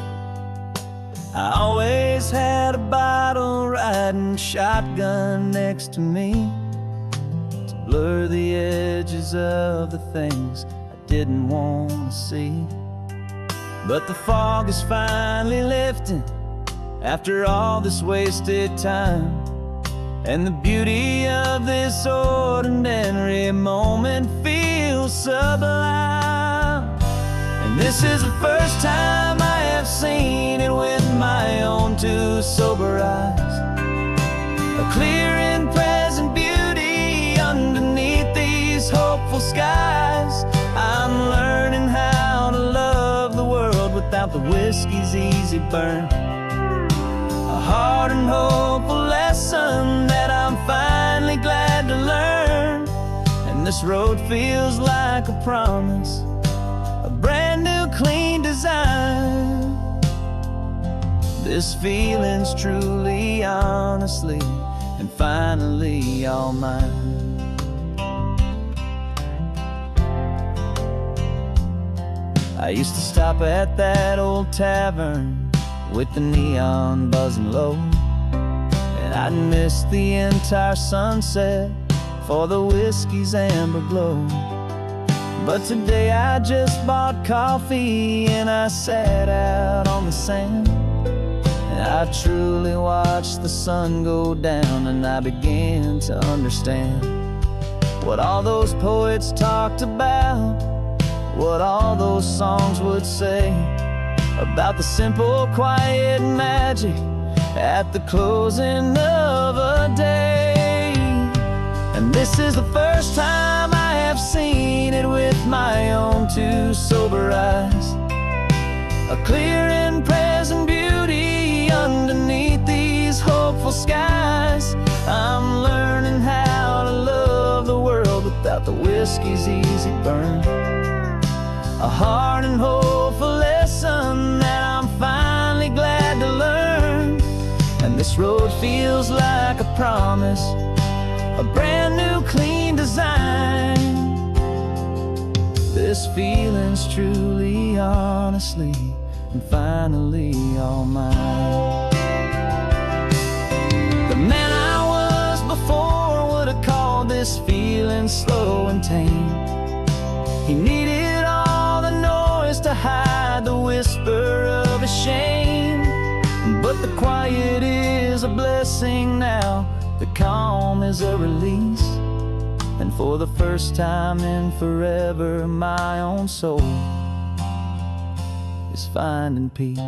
I always had a bottle riding shotgun next to me to blur the edges of the things I didn't want to see. But the fog is finally lifting after all this wasted time, and the beauty of this ordinary moment feels sublime. And this is the first time I have seen it with my own two sober eyes. A clear and present beauty underneath these hopeful skies. I'm learning how to love the world without the whiskey's easy burn. A hard and hopeful lesson that I'm finally glad to learn. And this road feels like a promise, a brand new clean design. This feeling's truly, honestly, and finally all mine. I used to stop at that old tavern with the neon buzzing low, and I'd miss the entire sunset for the whiskey's amber glow. But today I just bought coffee and I sat out on the sand, and I truly watched the sun go down, and I began to understand what all those poets talked about, what all those songs would say about the simple, quiet magic at the closing of a day. And this is the first time I have seen it with my own two sober eyes. A clear and present beauty underneath these hopeful skies. I'm learning how to love the world without the whiskey's easy burn. A hard and hopeful lesson that I'm finally glad to learn. And this road feels like a promise, a brand new clean design. This feeling's truly, honestly, and finally all mine. The man I was before would have called this feeling slow and tame. He needed all the noise to hide the whisper of his shame. But the quiet is a blessing now, the calm is a release. And for the first time in forever, my own soul is finding peace.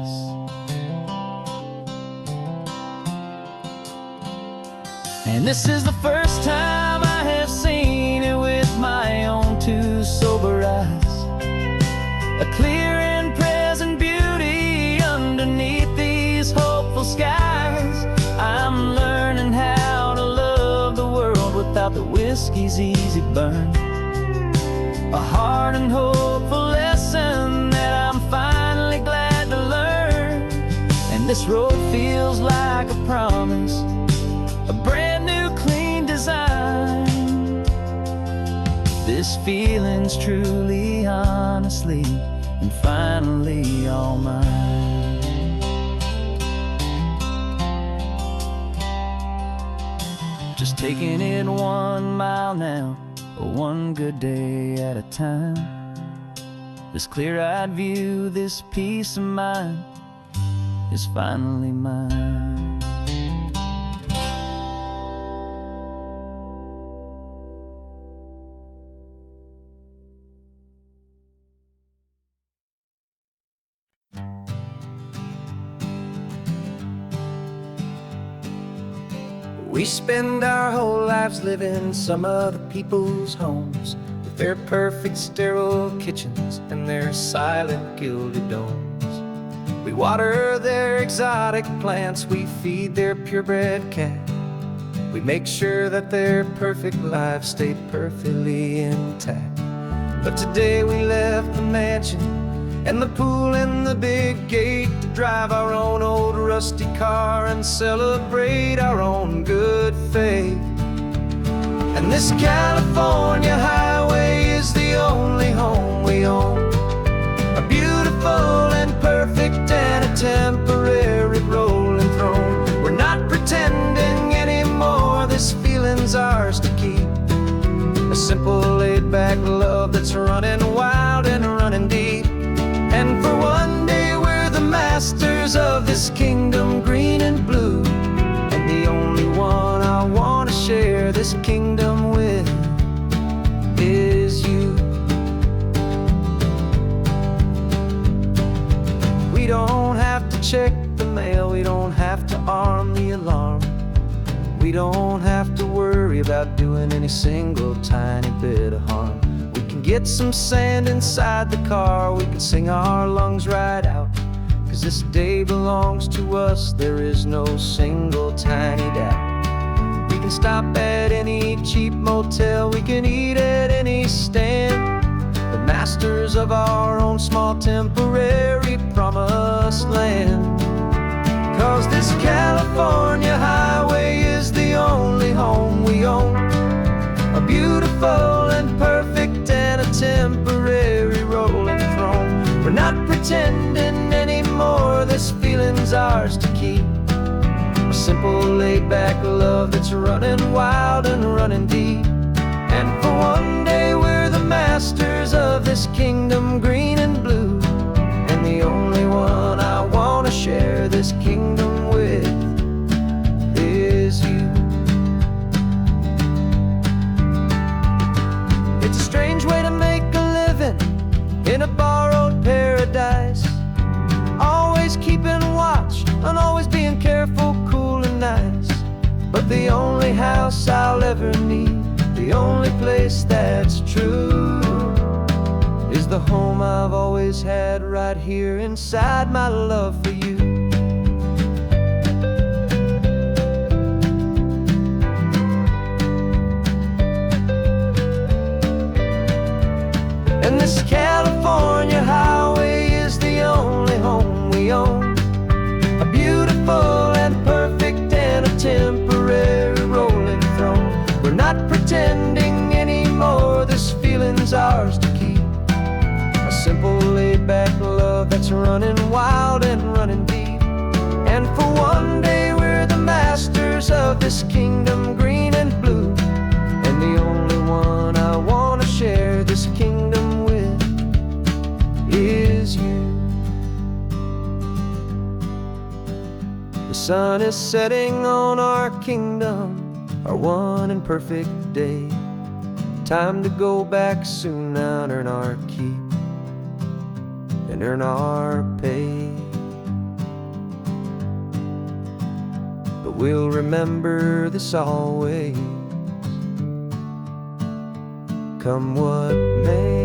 And this is the first time I have seen it with my own two sober eyes. A clear and present beauty underneath these hopeful skies. I'm learning how to love the world without the whiskey's easy burn. A hard and hopeful lesson that I'm finally glad to learn. And this road feels like a promise, a brand new clean design. This feeling's truly, honestly, and finally all mine. Just taking it 1 mile now, one good day at a time. This clear-eyed view, this peace of mind is finally mine. We spend our whole lives living some other people's homes, with their perfect sterile kitchens and their silent gilded domes. We water their exotic plants, we feed their purebred cat. We make sure that their perfect lives stay perfectly intact. But today we left the mansion and the pool and the big gate to drive our own old rusty car and celebrate our own good faith. And this California highway is the only home we own, a beautiful and perfect and a temporary rolling throne. We're not pretending anymore, this feeling's ours to keep. A simple laid-back love that's running wild and running deep. And for one day we're the masters of this kingdom green and blue. And the only one I want to share this kingdom with is you. We don't have to check the mail, we don't have to arm the alarm. We don't have to worry about doing any single tiny bit of harm. We can get some sand inside the car, we can sing our lungs right out. 'Cause this day belongs to us, there is no single tiny doubt. We can stop at any cheap motel, we can eat at any stand. The masters of our own small temporary promised land. 'Cause this California highway is the only home we own, a beautiful and perfect and a temporary rolling throne. We're not pretending anymore, this feeling's ours to keep. A simple laid-back love that's running wild and running deep. And for one day we're the masters of this kingdom green and blue. And the only one I want to share this kingdom with is you. It's a strange way to make a living in a borrowed paradise, always keeping watch and always being careful, cool and nice. But the only house I'll ever need, the only place that's true, is the home I've always had right here inside my love for you. And this California highway is the only home we own, a beautiful and perfect and a temporary rolling throne. We're not pretending anymore, this feeling's ours to keep. back love that's running wild and running deep. And for one day we're the masters of this kingdom, green and blue. And the only one I want to share this kingdom with is you. The sun is setting on our kingdom, our one and perfect day. Time to go back soon now and earn our keep and earn our pay. But we'll remember this always, come what may.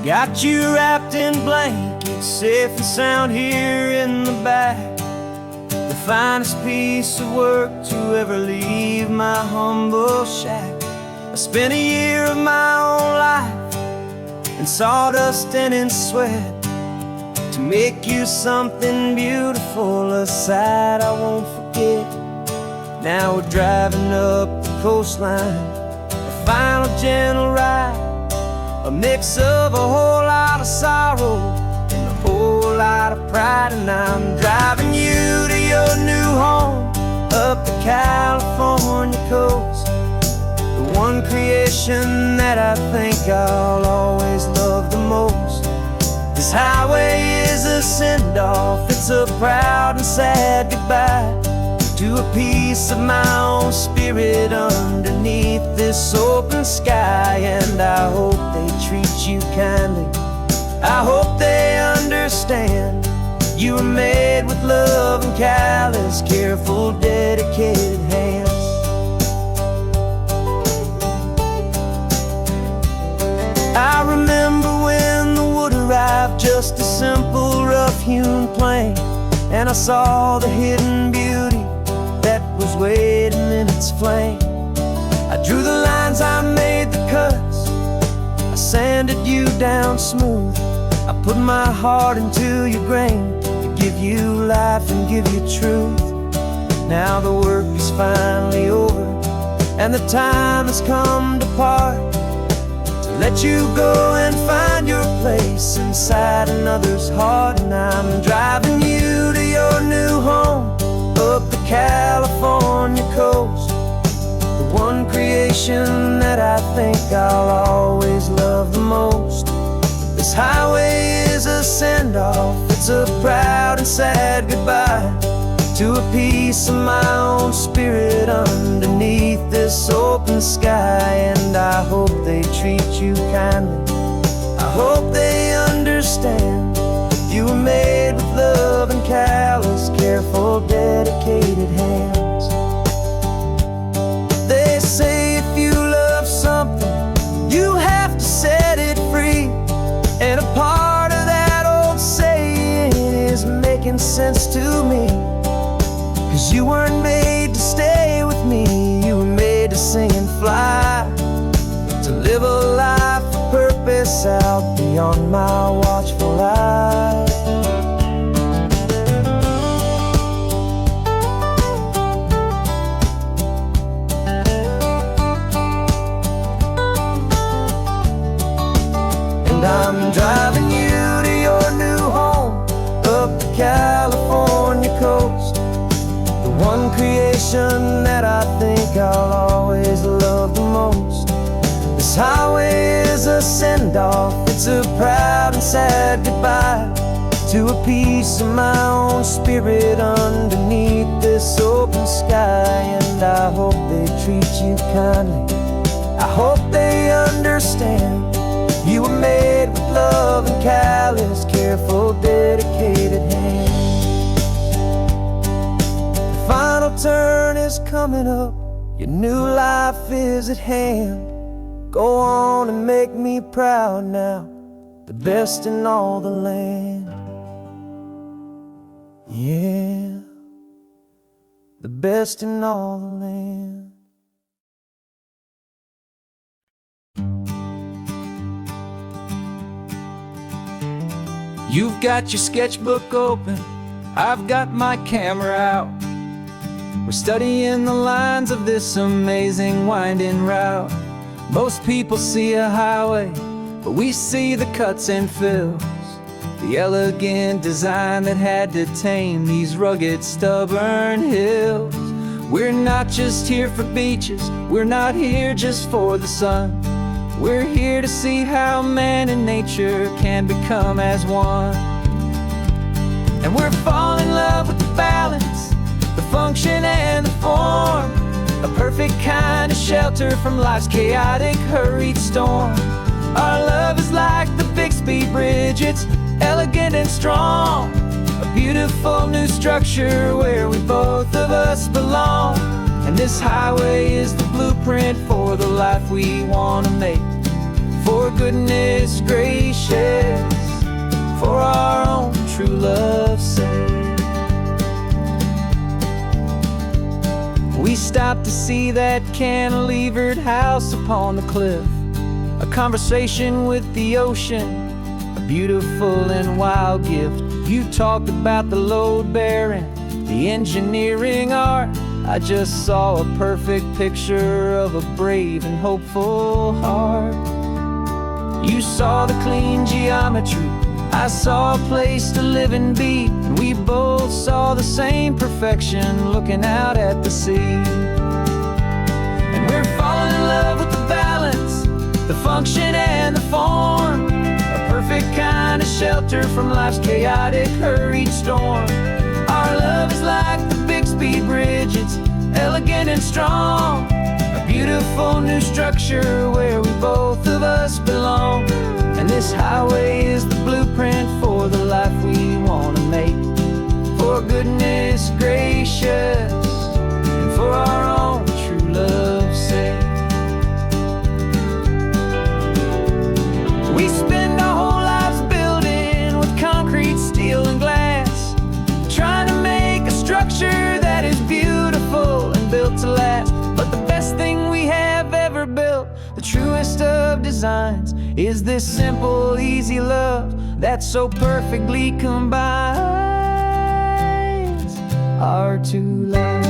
Got you wrapped in blankets, safe and sound here in the back. The finest piece of work to ever leave my humble shack. I spent a year of my own life in sawdust and in sweat to make you something beautiful, a sight I won't forget. Now we're driving up the coastline, a final gentle ride, a mix of a whole lot of sorrow and a whole lot of pride. And I'm driving you to your new home up the California coast, the one creation that I think I'll always love the most. This highway is a send-off, it's a proud and sad goodbye to a piece of my own spirit underneath this open sky. And I hope they treat you kindly, I hope they understand you were made with love and callous, careful, dedicated hands. I remember when the wood arrived, just a simple rough-hewn plank, and I saw the hidden beauty that was waiting in its flame. I drew the lines, I made the cuts, I sanded you down smooth. I put my heart into your grain to give you life and give you truth. Now the work is finally over and the time has come to part, to let you go and find your place inside another's heart. And I'm driving you to your new home up the California coast, the one creation that I think I'll always love the most. This highway is a send-off, it's a proud and sad goodbye to a piece of my own spirit underneath this open sky. And I hope they treat you kindly, I hope they understand you were made with love and callous, careful, dedicated hands. They say if you love something, you have to set it free. And a part of that old saying is making sense to me, 'cause you weren't made to stay with me, you were made to sing and fly, to live a life of purpose out beyond my watchful eye. And I'm driving you to your new home up the California coast, the one creation that I think I'll always love the most. This highway is a send-off, it's a proud and sad goodbye to a piece of my own spirit underneath this open sky. And I hope they treat you kindly, I hope they understand you were made with love and callous, careful, dedicated hands. The final turn is coming up, your new life is at hand. Go on and make me proud now, the best in all the land. Yeah. the best in all the land. You've got your sketchbook open, I've got my camera out. We're studying the lines of this amazing winding route. Most people see a highway, but we see the cuts and fills, the elegant design that had to tame these rugged, stubborn hills. We're not just here for beaches, we're not here just for the sun. We're here to see how man and nature can become as one. And we're falling in love with the balance, the function and the form, a perfect kind of shelter from life's chaotic, hurried storm. Our love is like the Bixby Bridge, it's elegant and strong, a beautiful new structure where we both of us belong. And this highway is the blueprint for the life we want to make. For goodness gracious, for our own true love's sake. We stopped to see that cantilevered house upon the cliff, a conversation with the ocean, a beautiful and wild gift. You talked about the load bearing, the engineering art. I just saw a perfect picture of a brave and hopeful heart. You saw the clean geometry, I saw a place to live and be, and we both saw the same perfection looking out at the sea. And we're falling in love with the balance, the function and the form, a perfect kind of shelter from life's chaotic, hurried storm. Our love is like the Bixby Bridge, it's elegant and strong, a beautiful new structure where we both of us belong. And this highway is the blueprint for the life we want to make. For goodness gracious, and for our own true love's sake. We spend our whole lives building with concrete, steel and glass, trying to make a structure that is beautiful and built to last. But the best thing we have ever built, the truest of designs, is this simple, easy love that so perfectly combines our two lives.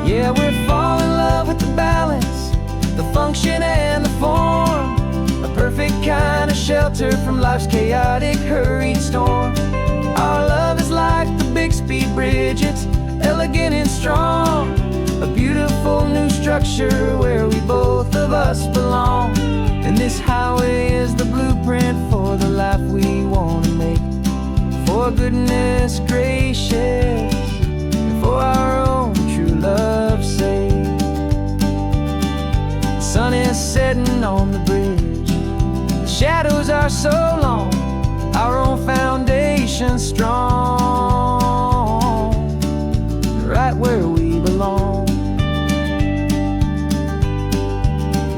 Yeah, we're falling in love with the balance, the function and the form, a perfect kind of shelter from life's chaotic, hurried storm. Our love is like the Bixby Bridge, it's elegant and strong, a beautiful new structure where we both of us belong. And this highway is the blueprint for the life we want to make. For goodness gracious, and for our own true love's sake. The sun is setting on the bridge, the shadows are so long, our own foundation strong, right where we belong.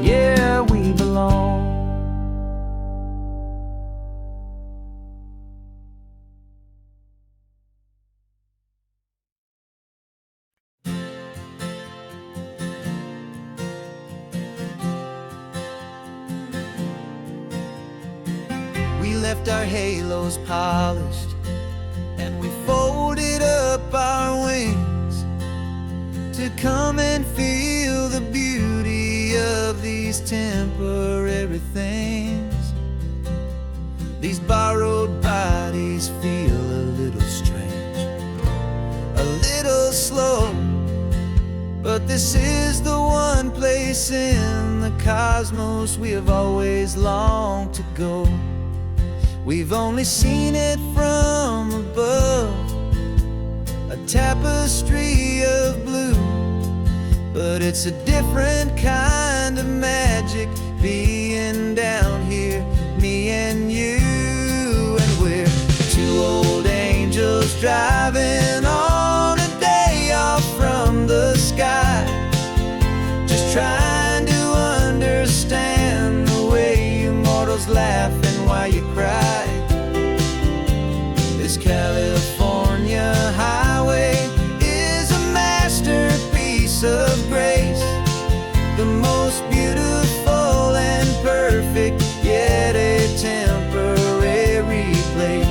Yeah, we belong. We left our halos polished, and we folded up our wings to come and feel the beauty of these temporary things. These borrowed bodies feel a little strange, a little slow, but this is the one place in the cosmos we have always longed to go. We've only seen it from above, a tapestry of blue, but it's a different kind of magic being down here, me and you. And we're just driving on a day off from the sky, just trying to understand the way you mortals laugh and why you cry. This California highway is a masterpiece of grace, the most beautiful and perfect, yet a temporary place.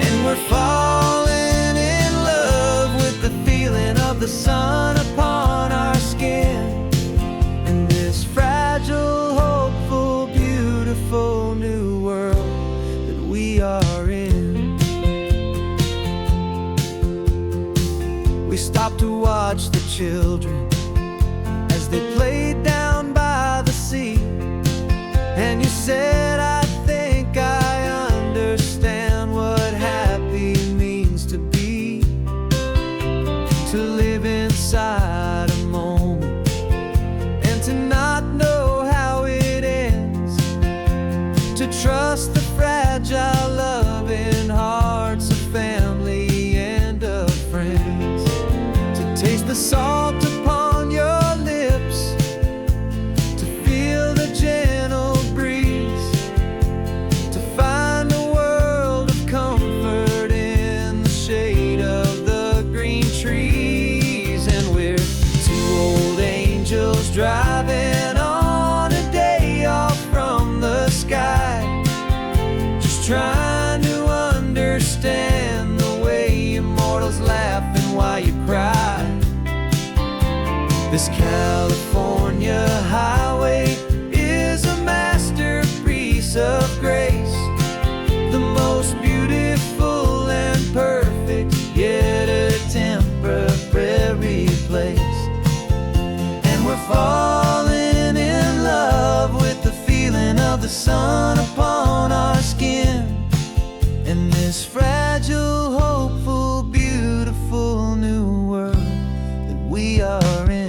And we're falling in love with the feeling of the sun upon our skin, in this fragile, hopeful, beautiful new world that we are in. We stopped to watch the children as they played down by the sea, and you said, I think I understand what happy means to be, to live inside a moment and to not know how it ends, to trust the fragile loving hearts of family and of friends, to taste the salt upon your lips, to feel the gentle breeze, to find a world of comfort in the shade of the green trees. And we're two old angels driving on a day off from the sky, just trying to understand the way immortals laugh and why you cry. This California highway is a masterpiece of grace, the most beautiful and perfect, yet a temporary place. And we're falling in love with the feeling of the sun upon our skin, in this fragile, hopeful, beautiful new world that we are in.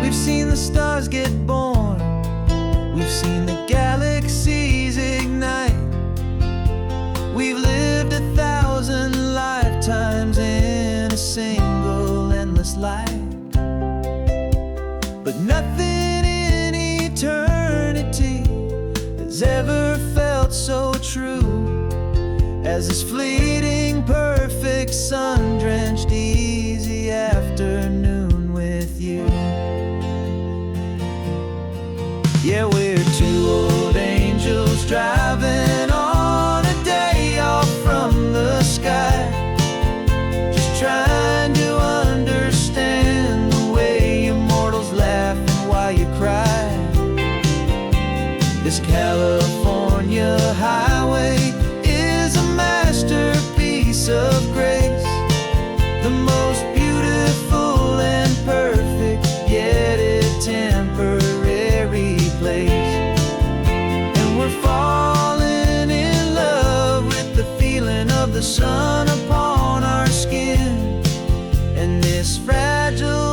We've seen the stars get born, we've seen the galaxies ignite, we've lived 1,000 lifetimes in a single endless life. But nothing in eternity has ever felt so true as this fleeting, perfect, sun-drenched, easy afternoon with you. Yeah, we're two old angels driving on a day off from the sky, just trying to understand the way immortals laugh and why you cry. This California highway is a masterpiece of grace, the most beautiful and perfect, yet a temporary place. And we're falling in love with the feeling of the sun upon our skin, and this fragile,